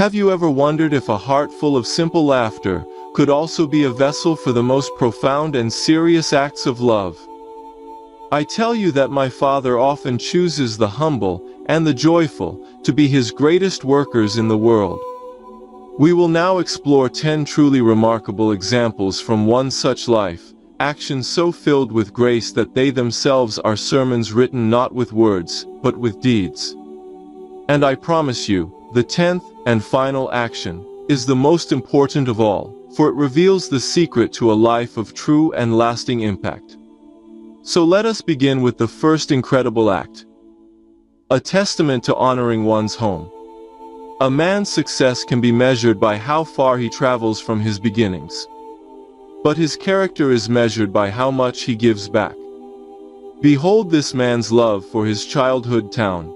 Have you ever wondered if a heart full of simple laughter could also be a vessel for the most profound and serious acts of love? I tell you that my Father often chooses the humble and the joyful to be his greatest workers in the world. We will now explore 10 truly remarkable examples from one such life, actions so filled with grace that they themselves are sermons written not with words, but with deeds. And I promise you, the 10th and final action is the most important of all, for it reveals the secret to a life of true and lasting impact. So let us begin with the first incredible act. A testament to honoring one's home. A man's success can be measured by how far he travels from his beginnings. But his character is measured by how much he gives back. Behold this man's love for his childhood town.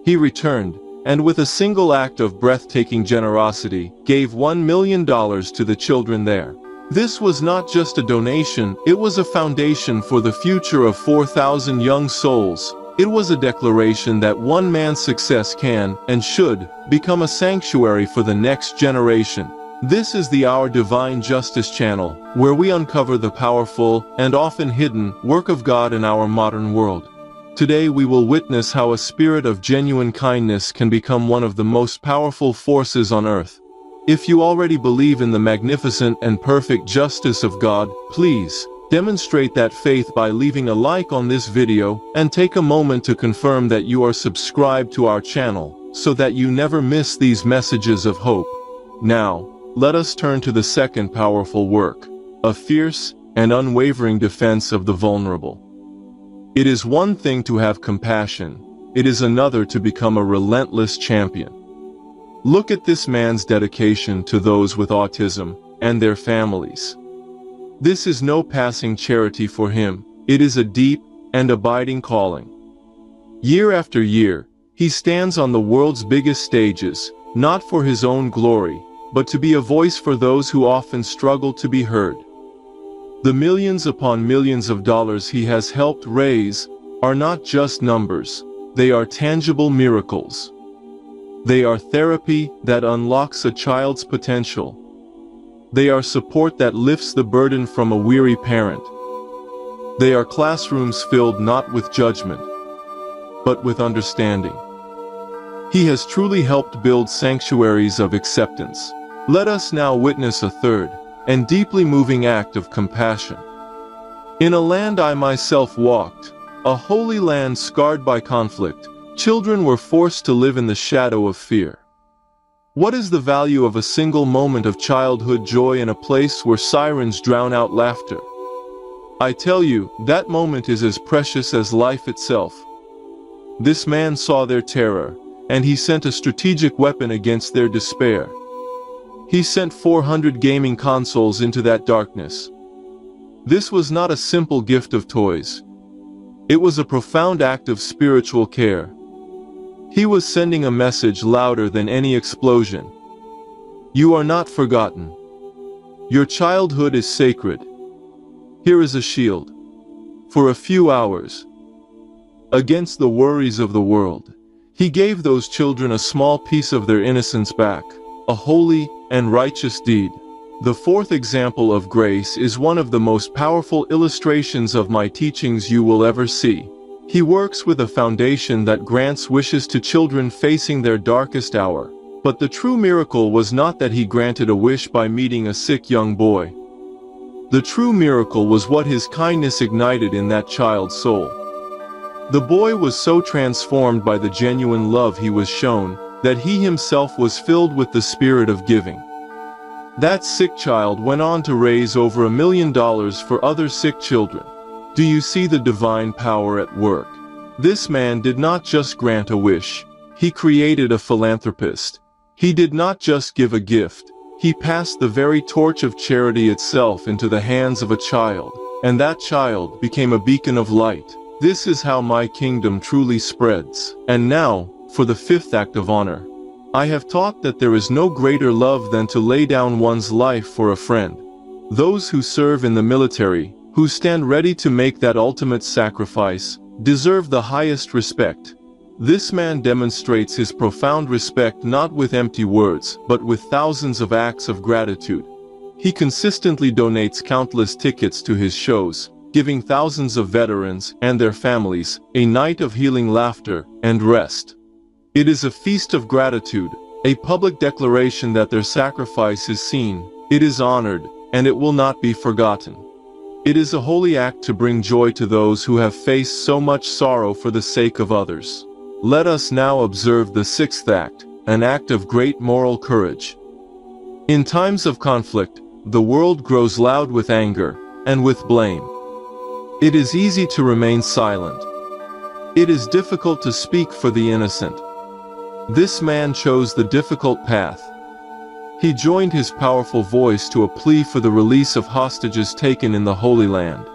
He returned, and with a single act of breathtaking generosity, gave $1 million to the children there. This was not just a donation, it was a foundation for the future of 4,000 young souls. It was a declaration that one man's success can, and should, become a sanctuary for the next generation. This is the Our Divine Justice channel, where we uncover the powerful, and often hidden, work of God in our modern world. Today we will witness how a spirit of genuine kindness can become one of the most powerful forces on earth. If you already believe in the magnificent and perfect justice of God, please demonstrate that faith by leaving a like on this video, and take a moment to confirm that you are subscribed to our channel, so that you never miss these messages of hope. Now, let us turn to the second powerful work, a fierce and unwavering defense of the vulnerable. It is one thing to have compassion, it is another to become a relentless champion. Look at this man's dedication to those with autism and their families. This is no passing charity for him, it is a deep and abiding calling. Year after year, he stands on the world's biggest stages, not for his own glory, but to be a voice for those who often struggle to be heard. The millions upon millions of dollars he has helped raise are not just numbers, they are tangible miracles. They are therapy that unlocks a child's potential. They are support that lifts the burden from a weary parent. They are classrooms filled not with judgment, but with understanding. He has truly helped build sanctuaries of acceptance. Let us now witness a third and deeply moving act of compassion. In a land I myself walked, a holy land scarred by conflict, children were forced to live in the shadow of fear. What is the value of a single moment of childhood joy in a place where sirens drown out laughter? I tell you, that moment is as precious as life itself. This man saw their terror, and he sent a strategic weapon against their despair. He sent 400 gaming consoles into that darkness. This was not a simple gift of toys. It was a profound act of spiritual care. He was sending a message louder than any explosion. You are not forgotten. Your childhood is sacred. Here is a shield. For a few hours, against the worries of the world, he gave those children a small piece of their innocence back, a holy and righteous deed. The fourth example of grace is one of the most powerful illustrations of my teachings you will ever see. He works with a foundation that grants wishes to children facing their darkest hour. But the true miracle was not that he granted a wish by meeting a sick young boy. The true miracle was what his kindness ignited in that child's soul. The boy was so transformed by the genuine love he was shown, that he himself was filled with the spirit of giving. That sick child went on to raise over $1 million for other sick children. Do you see the divine power at work? This man did not just grant a wish, he created a philanthropist. He did not just give a gift, he passed the very torch of charity itself into the hands of a child, and that child became a beacon of light. This is how my kingdom truly spreads. And now, for the fifth act of honor. I have taught that there is no greater love than to lay down one's life for a friend. Those who serve in the military, who stand ready to make that ultimate sacrifice, deserve the highest respect. This man demonstrates his profound respect not with empty words, but with thousands of acts of gratitude. He consistently donates countless tickets to his shows, giving thousands of veterans and their families a night of healing laughter and rest. It is a feast of gratitude, a public declaration that their sacrifice is seen, it is honored, and it will not be forgotten. It is a holy act to bring joy to those who have faced so much sorrow for the sake of others. Let us now observe the sixth act, an act of great moral courage. In times of conflict, the world grows loud with anger and with blame. It is easy to remain silent. It is difficult to speak for the innocent. This man chose the difficult path. He joined his powerful voice to a plea for the release of hostages taken in the Holy Land.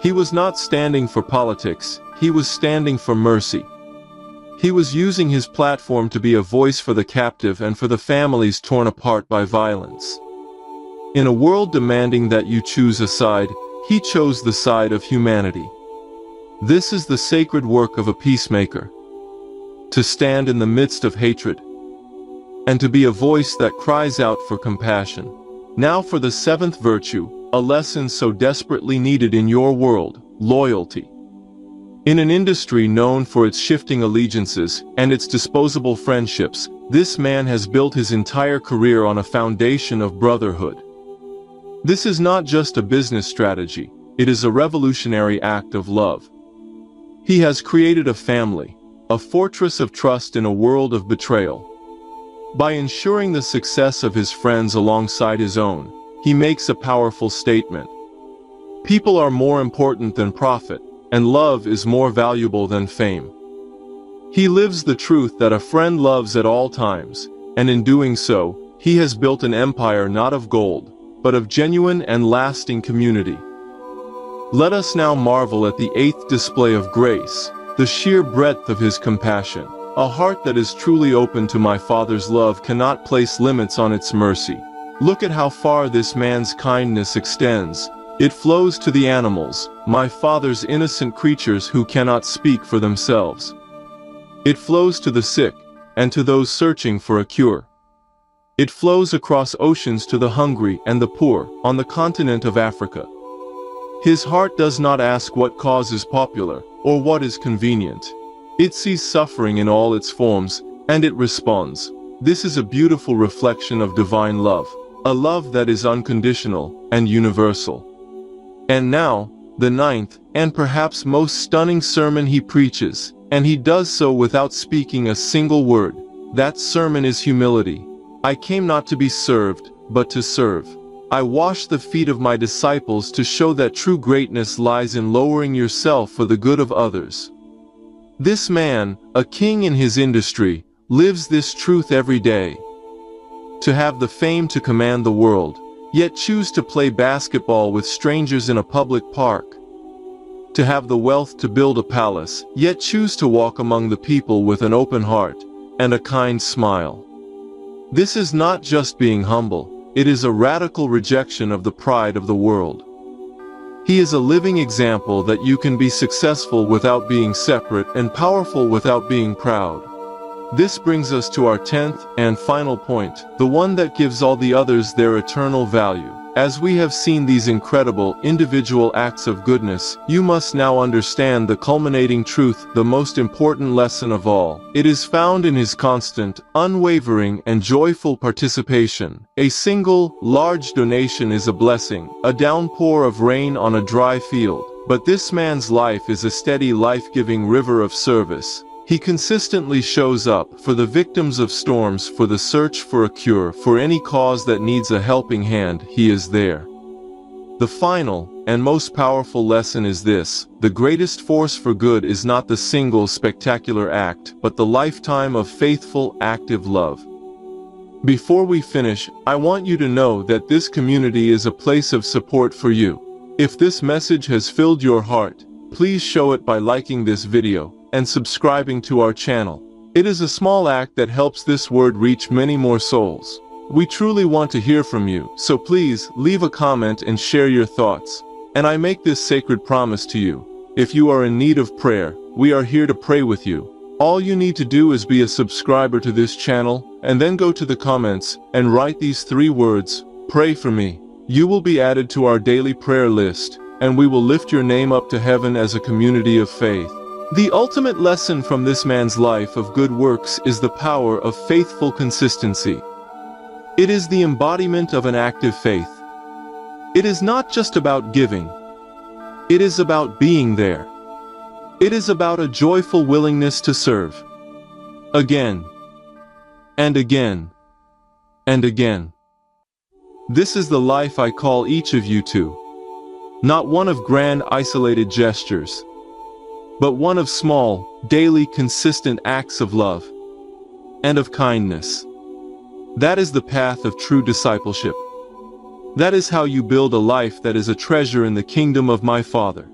He was not standing for politics, he was standing for mercy. He was using his platform to be a voice for the captive and for the families torn apart by violence. In a world demanding that you choose a side, he chose the side of humanity. This is the sacred work of a peacemaker. To stand in the midst of hatred, and to be a voice that cries out for compassion. Now for the seventh virtue, a lesson so desperately needed in your world, loyalty. In an industry known for its shifting allegiances and its disposable friendships, this man has built his entire career on a foundation of brotherhood. This is not just a business strategy, it is a revolutionary act of love. He has created a family, a fortress of trust in a world of betrayal. By ensuring the success of his friends alongside his own, he makes a powerful statement. People are more important than profit, and love is more valuable than fame. He lives the truth that a friend loves at all times, and in doing so, he has built an empire not of gold, but of genuine and lasting community. Let us now marvel at the eighth display of grace, the sheer breadth of his compassion. A heart that is truly open to my Father's love cannot place limits on its mercy. Look at how far this man's kindness extends. It flows to the animals, my Father's innocent creatures who cannot speak for themselves. It flows to the sick, and to those searching for a cure. It flows across oceans to the hungry and the poor, on the continent of Africa. His heart does not ask what cause is popular, or what is convenient. It sees suffering in all its forms, and it responds. This is a beautiful reflection of divine love, a love that is unconditional and universal. And now, the ninth, and perhaps most stunning sermon he preaches, and he does so without speaking a single word. That sermon is humility. I came not to be served, but to serve. I wash the feet of my disciples to show that true greatness lies in lowering yourself for the good of others. This man, a king in his industry, lives this truth every day. To have the fame to command the world, yet choose to play basketball with strangers in a public park. To have the wealth to build a palace, yet choose to walk among the people with an open heart and a kind smile. This is not just being humble, it is a radical rejection of the pride of the world. He is a living example that you can be successful without being separate and powerful without being proud. This brings us to our 10th and final point, the one that gives all the others their eternal value. As we have seen these incredible individual acts of goodness, you must now understand the culminating truth, the most important lesson of all. It is found in his constant, unwavering, and joyful participation. A single, large donation is a blessing, a downpour of rain on a dry field. But this man's life is a steady, life-giving river of service. He consistently shows up for the victims of storms, for the search for a cure, for any cause that needs a helping hand, he is there. The final and most powerful lesson is this: the greatest force for good is not the single spectacular act, but the lifetime of faithful, active love. Before we finish, I want you to know that this community is a place of support for you. If this message has filled your heart, please show it by liking this video and subscribing to our channel. It is a small act that helps this word reach many more souls. We truly want to hear from you, so please leave a comment and share your thoughts. And I make this sacred promise to you: if you are in need of prayer, we are here to pray with you. All you need to do is be a subscriber to this channel, and then go to the comments and write these 3 words, "Pray for me." You will be added to our daily prayer list, and we will lift your name up to heaven as a community of faith. The ultimate lesson from this man's life of good works is the power of faithful consistency. It is the embodiment of an active faith. It is not just about giving. It is about being there. It is about a joyful willingness to serve. Again, and again, and again. This is the life I call each of you to. Not one of grand isolated gestures, but one of small, daily consistent acts of love and of kindness. That is the path of true discipleship. That is how you build a life that is a treasure in the kingdom of my Father.